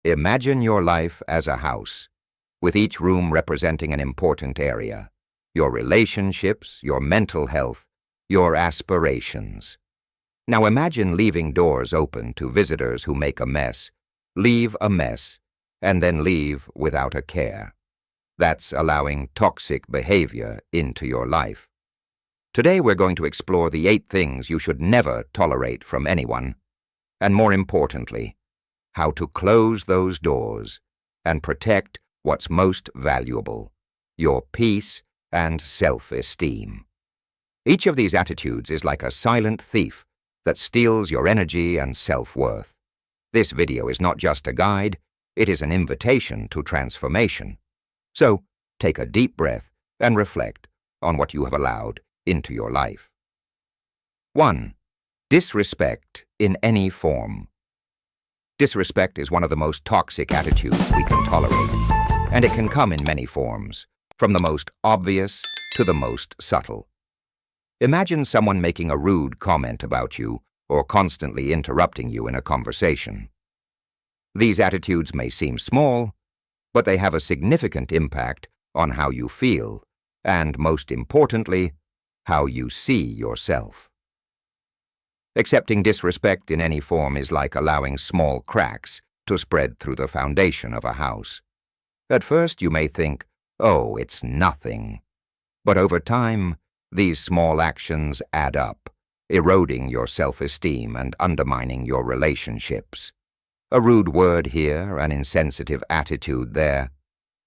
Imagine your life as a house, with each room representing an important area: your relationships, your mental health, your aspirations. Now imagine leaving doors open to visitors who make a mess, leave a mess, and then leave without a care. That's allowing toxic behavior into your life. Today we're going to explore the 8 things you should never tolerate from anyone, and more importantly, how to close those doors and protect what's most valuable: your peace and self-esteem. Each of these attitudes is like a silent thief that steals your energy and self-worth. This video is not just a guide, it is an invitation to transformation. So, take a deep breath and reflect on what you have allowed into your life. 1. Disrespect in any form. Disrespect is one of the most toxic attitudes we can tolerate, and it can come in many forms, from the most obvious to the most subtle. Imagine someone making a rude comment about you or constantly interrupting you in a conversation. These attitudes may seem small, but they have a significant impact on how you feel and, most importantly, how you see yourself. Accepting disrespect in any form is like allowing small cracks to spread through the foundation of a house. At first you may think, "Oh, it's nothing." But over time, these small actions add up, eroding your self-esteem and undermining your relationships. A rude word here, an insensitive attitude there,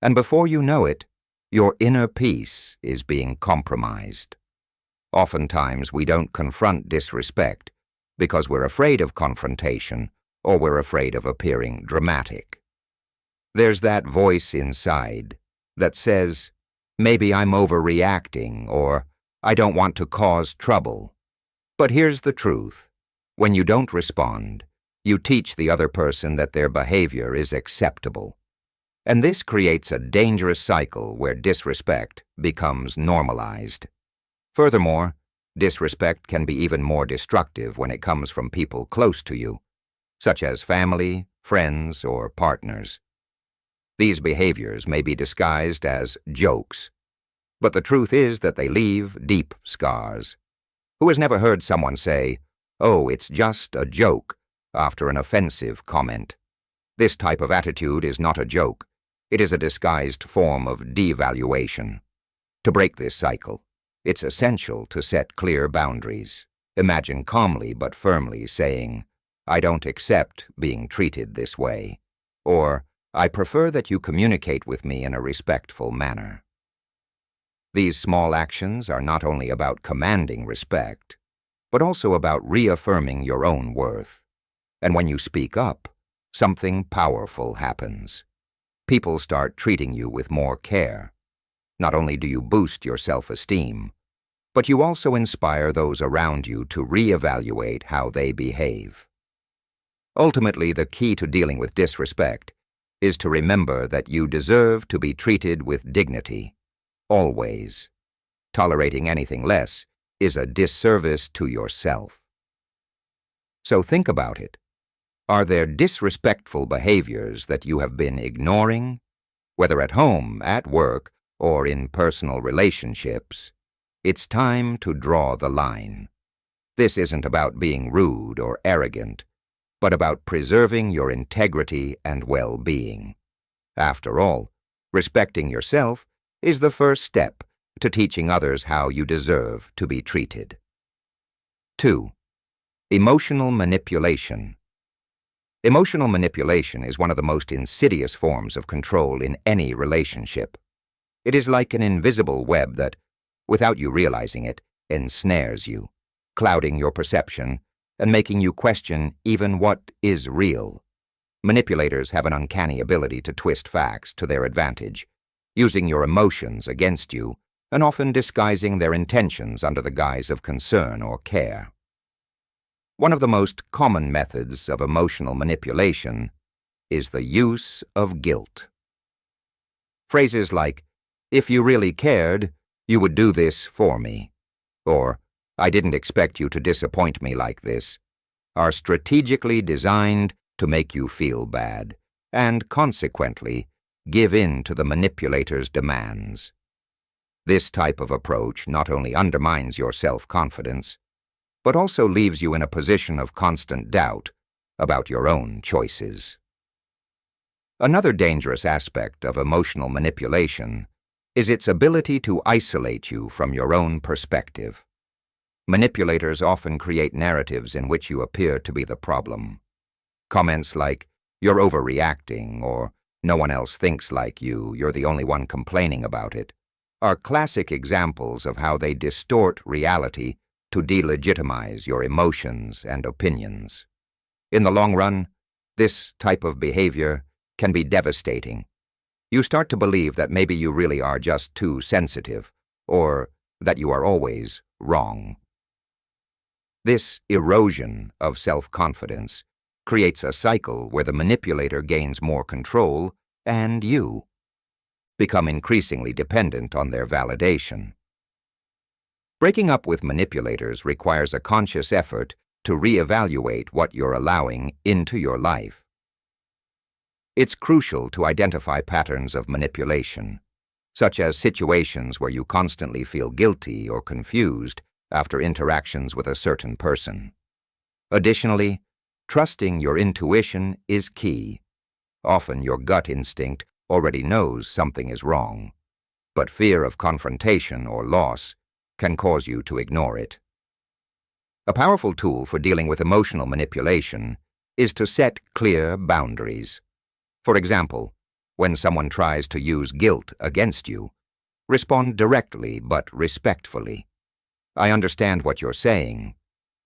and before you know it, your inner peace is being compromised. Oftentimes, we don't confront disrespect because we're afraid of confrontation or we're afraid of appearing dramatic. There's that voice inside that says, "Maybe I'm overreacting," or "I don't want to cause trouble." But here's the truth: when you don't respond, you teach the other person that their behavior is acceptable. And this creates a dangerous cycle where disrespect becomes normalized. Furthermore, disrespect can be even more destructive when it comes from people close to you, such as family, friends, or partners. These behaviors may be disguised as jokes, but the truth is that they leave deep scars. Who has never heard someone say, "Oh, it's just a joke," after an offensive comment? This type of attitude is not a joke. It is a disguised form of devaluation. To break this cycle, it's essential to set clear boundaries. Imagine calmly but firmly saying, "I don't accept being treated this way," or "I prefer that you communicate with me in a respectful manner." These small actions are not only about commanding respect, but also about reaffirming your own worth. And when you speak up, something powerful happens. People start treating you with more care. Not only do you boost your self-esteem, but you also inspire those around you to reevaluate how they behave. Ultimately, the key to dealing with disrespect is to remember that you deserve to be treated with dignity, always. Tolerating anything less is a disservice to yourself. So think about it. Are there disrespectful behaviors that you have been ignoring, whether at home, at work, or in personal relationships? It's time to draw the line. This isn't about being rude or arrogant, but about preserving your integrity and well-being. After all, respecting yourself is the first step to teaching others how you deserve to be treated. 2. Emotional manipulation. Emotional manipulation is one of the most insidious forms of control in any relationship. It is like an invisible web that, without you realizing it, ensnares you, clouding your perception and making you question even what is real. Manipulators have an uncanny ability to twist facts to their advantage, using your emotions against you and often disguising their intentions under the guise of concern or care. One of the most common methods of emotional manipulation is the use of guilt. Phrases like, "If you really cared, you would do this for me," or "I didn't expect you to disappoint me like this," are strategically designed to make you feel bad and consequently give in to the manipulator's demands. This type of approach not only undermines your self-confidence, but also leaves you in a position of constant doubt about your own choices. Another dangerous aspect of emotional manipulation is its ability to isolate you from your own perspective. Manipulators often create narratives in which you appear to be the problem. Comments like, "You're overreacting," or "No one else thinks like you, you're the only one complaining about it," are classic examples of how they distort reality to delegitimize your emotions and opinions. In the long run, this type of behavior can be devastating. You start to believe that maybe you really are just too sensitive, or that you are always wrong. This erosion of self-confidence creates a cycle where the manipulator gains more control and you become increasingly dependent on their validation. Breaking up with manipulators requires a conscious effort to reevaluate what you're allowing into your life. It's crucial to identify patterns of manipulation, such as situations where you constantly feel guilty or confused after interactions with a certain person. Additionally, trusting your intuition is key. Often your gut instinct already knows something is wrong, but fear of confrontation or loss can cause you to ignore it. A powerful tool for dealing with emotional manipulation is to set clear boundaries. For example, when someone tries to use guilt against you, respond directly but respectfully. "I understand what you're saying,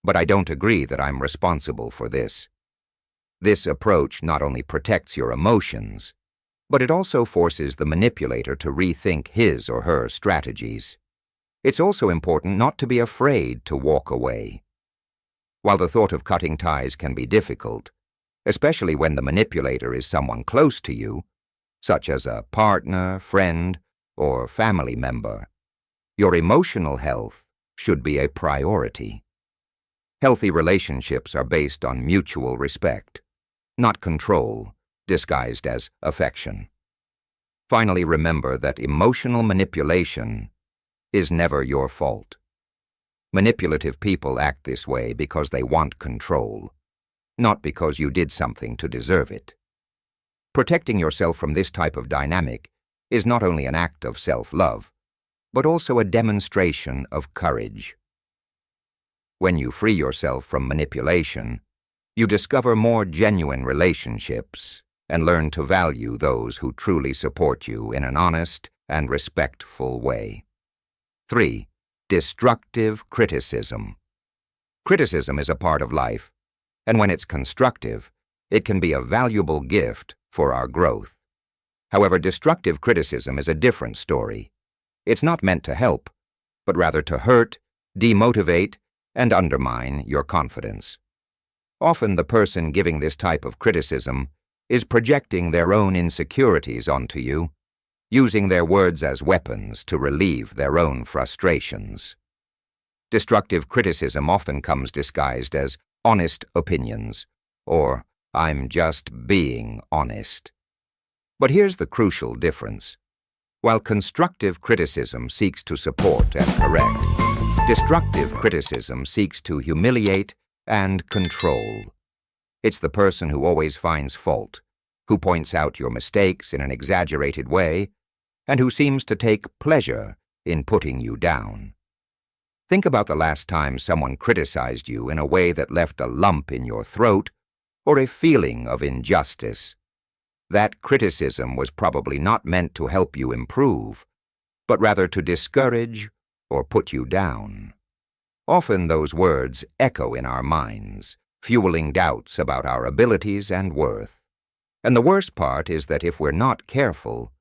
but I don't agree that I'm responsible for this." This approach not only protects your emotions, but it also forces the manipulator to rethink his or her strategies. It's also important not to be afraid to walk away. While the thought of cutting ties can be difficult, especially when the manipulator is someone close to you, such as a partner, friend, or family member, your emotional health should be a priority. Healthy relationships are based on mutual respect, not control disguised as affection. Finally, remember that emotional manipulation is never your fault. Manipulative people act this way because they want control, not because you did something to deserve it. Protecting yourself from this type of dynamic is not only an act of self-love, but also a demonstration of courage. When you free yourself from manipulation, you discover more genuine relationships and learn to value those who truly support you in an honest and respectful way. 3. Destructive criticism. Criticism is a part of life, and when it's constructive, it can be a valuable gift for our growth. However, destructive criticism is a different story. It's not meant to help, but rather to hurt, demotivate, and undermine your confidence. Often the person giving this type of criticism is projecting their own insecurities onto you, using their words as weapons to relieve their own frustrations. Destructive criticism often comes disguised as honest opinions, or "I'm just being honest." But here's the crucial difference. While constructive criticism seeks to support and correct, destructive criticism seeks to humiliate and control. It's the person who always finds fault, who points out your mistakes in an exaggerated way, and who seems to take pleasure in putting you down. Think about the last time someone criticized you in a way that left a lump in your throat or a feeling of injustice. That criticism was probably not meant to help you improve, but rather to discourage or put you down. Often those words echo in our minds, fueling doubts about our abilities and worth. And the worst part is that if we're not careful,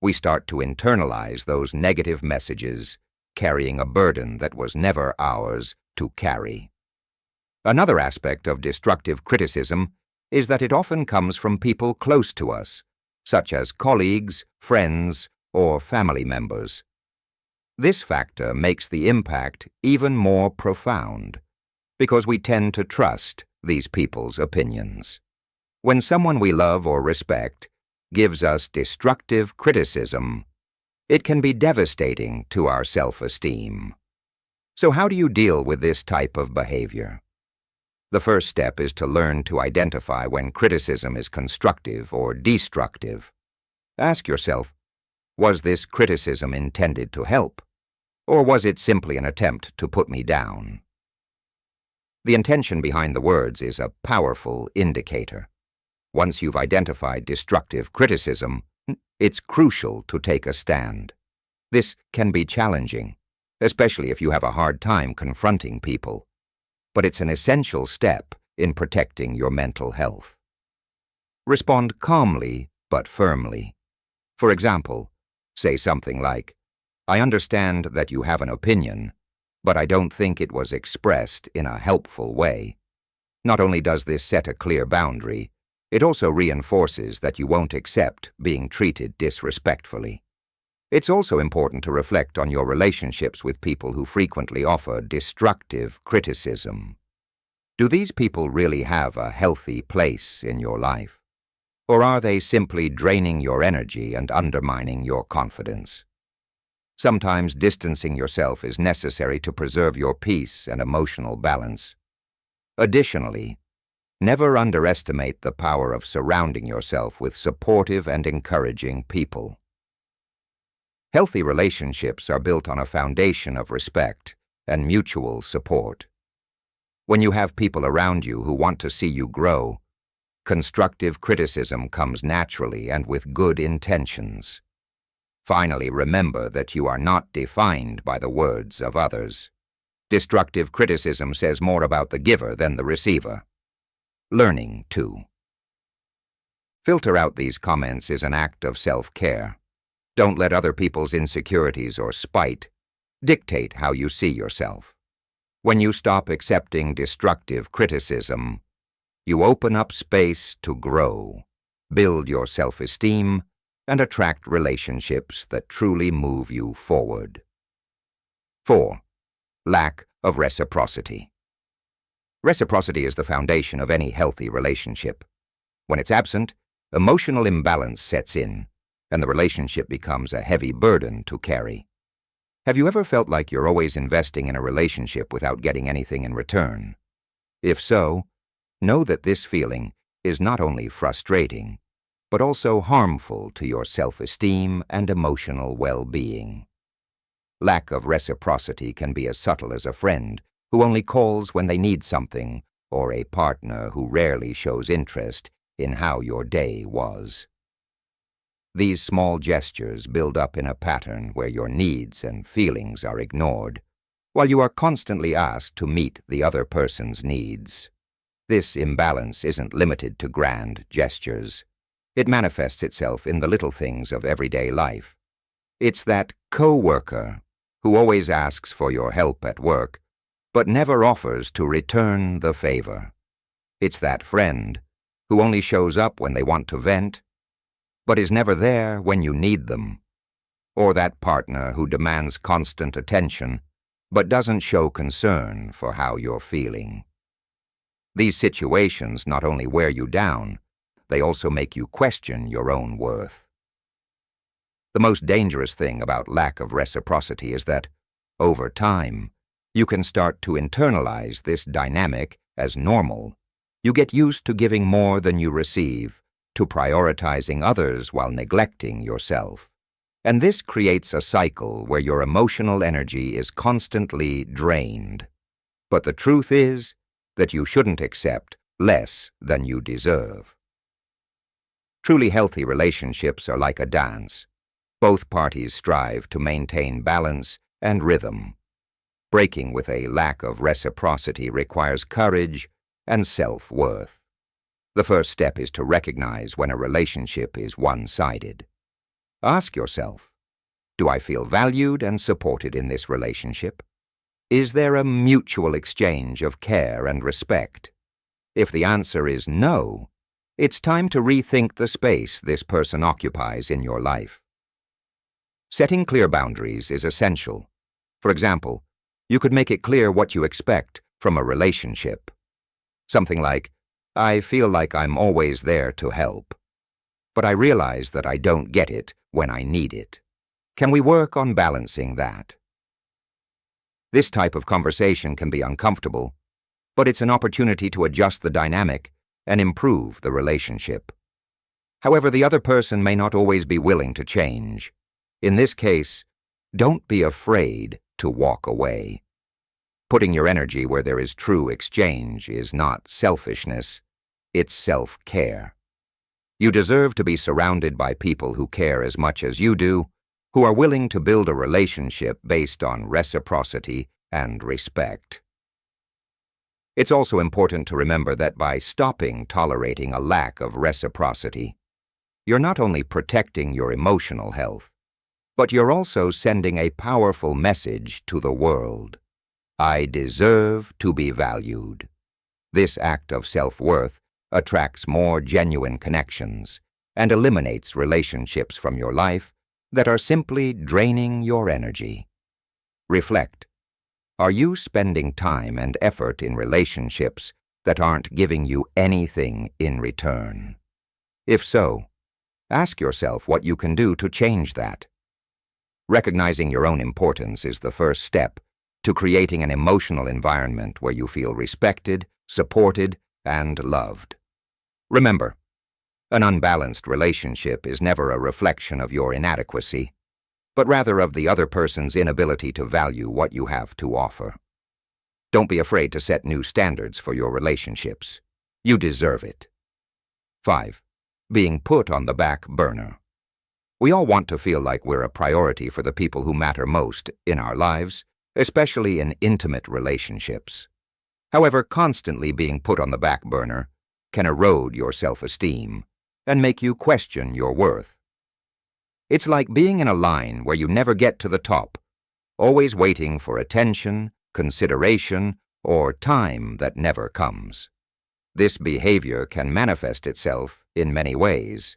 we start to internalize those negative messages, carrying a burden that was never ours to carry. Another aspect of destructive criticism is that it often comes from people close to us, such as colleagues, friends, or family members. This factor makes the impact even more profound, because we tend to trust these people's opinions. When someone we love or respect gives us destructive criticism, it can be devastating to our self-esteem. So how do you deal with this type of behavior? The first step is to learn to identify when criticism is constructive or destructive. Ask yourself, was this criticism intended to help, or was it simply an attempt to put me down? The intention behind the words is a powerful indicator. Once you've identified destructive criticism, it's crucial to take a stand. This can be challenging, especially if you have a hard time confronting people, but it's an essential step in protecting your mental health. Respond calmly but firmly. For example, say something like, "I understand that you have an opinion, but I don't think it was expressed in a helpful way." Not only does this set a clear boundary, it also reinforces that you won't accept being treated disrespectfully. It's also important to reflect on your relationships with people who frequently offer destructive criticism. Do these people really have a healthy place in your life? Or are they simply draining your energy and undermining your confidence? Sometimes distancing yourself is necessary to preserve your peace and emotional balance. Additionally, never underestimate the power of surrounding yourself with supportive and encouraging people. Healthy relationships are built on a foundation of respect and mutual support. When you have people around you who want to see you grow, constructive criticism comes naturally and with good intentions. Finally, remember that you are not defined by the words of others. Destructive criticism says more about the giver than the receiver. Learning to filter out these comments is an act of self-care. Don't let other people's insecurities or spite dictate how you see yourself. When you stop accepting destructive criticism, you open up space to grow, build your self-esteem, and attract relationships that truly move you forward. 4. Lack of reciprocity. Reciprocity is the foundation of any healthy relationship. When it's absent, emotional imbalance sets in, and the relationship becomes a heavy burden to carry. Have you ever felt like you're always investing in a relationship without getting anything in return? If so, know that this feeling is not only frustrating, but also harmful to your self-esteem and emotional well-being. Lack of reciprocity can be as subtle as a friend who only calls when they need something, or a partner who rarely shows interest in how your day was. These small gestures build up in a pattern where your needs and feelings are ignored, while you are constantly asked to meet the other person's needs. This imbalance isn't limited to grand gestures. It manifests itself in the little things of everyday life. It's that co-worker who always asks for your help at work, but never offers to return the favor. It's that friend who only shows up when they want to vent, but is never there when you need them. Or that partner who demands constant attention, but doesn't show concern for how you're feeling. These situations not only wear you down, they also make you question your own worth. The most dangerous thing about lack of reciprocity is that, over time, you can start to internalize this dynamic as normal. You get used to giving more than you receive, to prioritizing others while neglecting yourself. And this creates a cycle where your emotional energy is constantly drained. But the truth is that you shouldn't accept less than you deserve. Truly healthy relationships are like a dance. Both parties strive to maintain balance and rhythm. Breaking with a lack of reciprocity requires courage and self-worth. The first step is to recognize when a relationship is one-sided. Ask yourself, do I feel valued and supported in this relationship? Is there a mutual exchange of care and respect? If the answer is no, it's time to rethink the space this person occupies in your life. Setting clear boundaries is essential. For example, you could make it clear what you expect from a relationship. Something like, I feel like I'm always there to help, but I realize that I don't get it when I need it. Can we work on balancing that? This type of conversation can be uncomfortable, but it's an opportunity to adjust the dynamic and improve the relationship. However, the other person may not always be willing to change. In this case, don't be afraid to walk away. Putting your energy where there is true exchange is not selfishness, it's self-care. You deserve to be surrounded by people who care as much as you do, who are willing to build a relationship based on reciprocity and respect. It's also important to remember that by stopping tolerating a lack of reciprocity, you're not only protecting your emotional health, but you're also sending a powerful message to the world. I deserve to be valued. This act of self-worth attracts more genuine connections and eliminates relationships from your life that are simply draining your energy. Reflect. Are you spending time and effort in relationships that aren't giving you anything in return? If so, ask yourself what you can do to change that. Recognizing your own importance is the first step to creating an emotional environment where you feel respected, supported, and loved. Remember, an unbalanced relationship is never a reflection of your inadequacy, but rather of the other person's inability to value what you have to offer. Don't be afraid to set new standards for your relationships. You deserve it. 5. Being put on the back burner. We all want to feel like we're a priority for the people who matter most in our lives, especially in intimate relationships. However, constantly being put on the back burner can erode your self-esteem and make you question your worth. It's like being in a line where you never get to the top, always waiting for attention, consideration, or time that never comes. This behavior can manifest itself in many ways.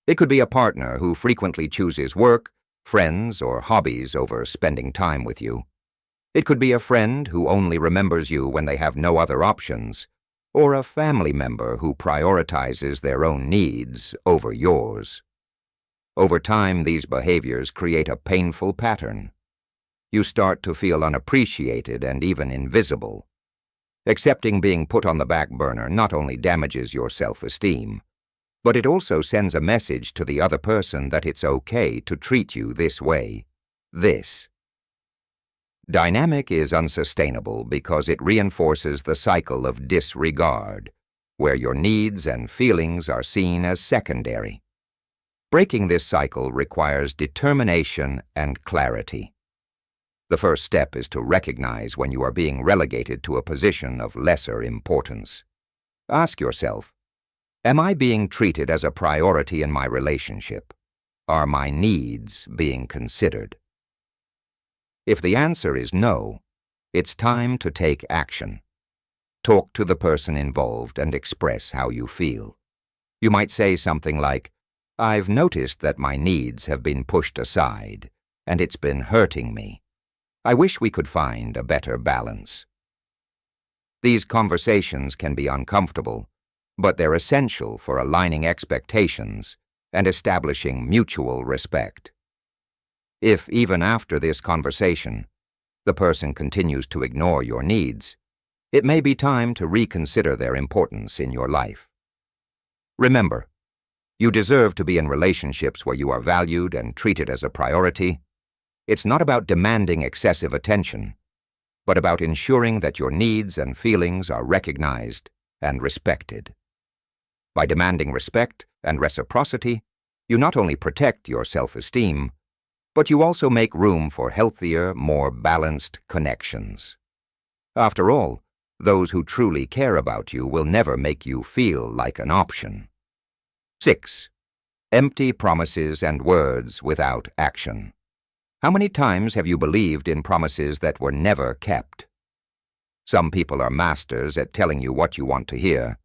It could be a partner who frequently chooses work, friends, or hobbies over spending time with you. It could be a friend who only remembers you when they have no other options, or a family member who prioritizes their own needs over yours. Over time, these behaviors create a painful pattern. You start to feel unappreciated and even invisible. Accepting being put on the back burner not only damages your self-esteem, but it also sends a message to the other person that it's okay to treat you this way. This dynamic is unsustainable because it reinforces the cycle of disregard, where your needs and feelings are seen as secondary. Breaking this cycle requires determination and clarity. The first step is to recognize when you are being relegated to a position of lesser importance. Ask yourself, am I being treated as a priority in my relationship? Are my needs being considered? If the answer is no, it's time to take action. Talk to the person involved and express how you feel. You might say something like, I've noticed that my needs have been pushed aside, and it's been hurting me. I wish we could find a better balance. These conversations can be uncomfortable, but they're essential for aligning expectations and establishing mutual respect. If, even after this conversation, the person continues to ignore your needs, it may be time to reconsider their importance in your life. Remember, you deserve to be in relationships where you are valued and treated as a priority. It's not about demanding excessive attention, but about ensuring that your needs and feelings are recognized and respected. By demanding respect and reciprocity, you not only protect your self-esteem, but you also make room for healthier, more balanced connections. After all, those who truly care about you will never make you feel like an option. 6. Empty promises and words without action. How many times have you believed in promises that were never kept? Some people are masters at telling you what you want to hear,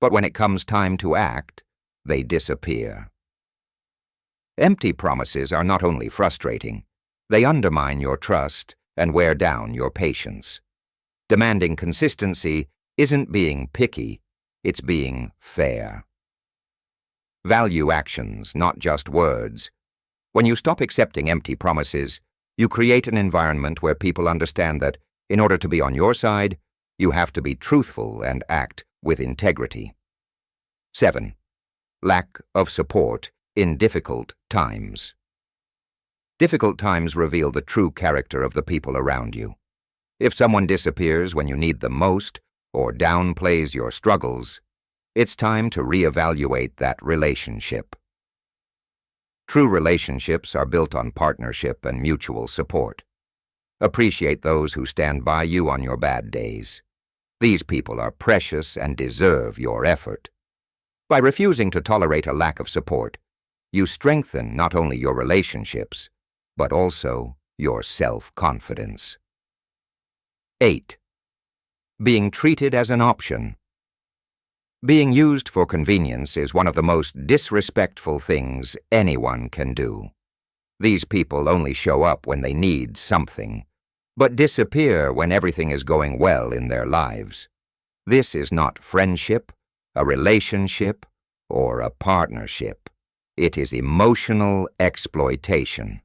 but when it comes time to act, they disappear. Empty promises are not only frustrating, they undermine your trust and wear down your patience. Demanding consistency isn't being picky, It's being fair. Value actions, not just words. When you stop accepting empty promises, you create an environment where people understand that, in order to be on your side, you have to be truthful and act with integrity. 7. Lack of support in difficult times. Difficult times reveal the true character of the people around you. If someone disappears when you need them most, or downplays your struggles, it's time to reevaluate that relationship. True relationships are built on partnership and mutual support. Appreciate those who stand by you on your bad days. These people are precious and deserve your effort. By refusing to tolerate a lack of support, you strengthen not only your relationships, but also your self-confidence. 8. Being treated as an option. Being used for convenience is one of the most disrespectful things anyone can do. These people only show up when they need something, but disappear when everything is going well in their lives. This is not friendship, a relationship, or a partnership. It is emotional exploitation.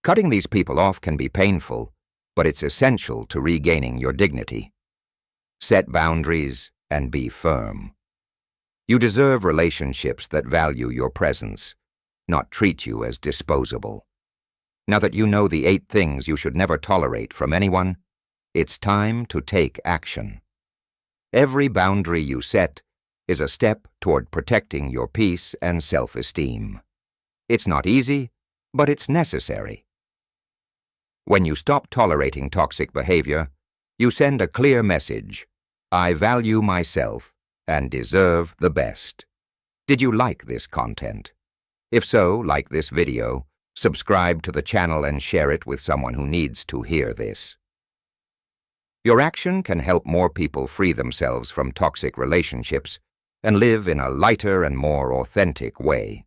Cutting these people off can be painful, but it's essential to regaining your dignity. Set boundaries and be firm. You deserve relationships that value your presence, not treat you as disposable. Now that you know the 8 things you should never tolerate from anyone, it's time to take action. Every boundary you set is a step toward protecting your peace and self-esteem. It's not easy, but it's necessary. When you stop tolerating toxic behavior, you send a clear message: I value myself and deserve the best. Did you like this content? If so, like this video, subscribe to the channel and share it with someone who needs to hear this. Your action can help more people free themselves from toxic relationships and live in a lighter and more authentic way.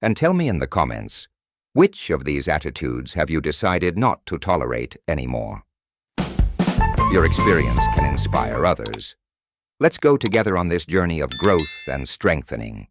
And tell me in the comments, which of these attitudes have you decided not to tolerate anymore? Your experience can inspire others. Let's go together on this journey of growth and strengthening.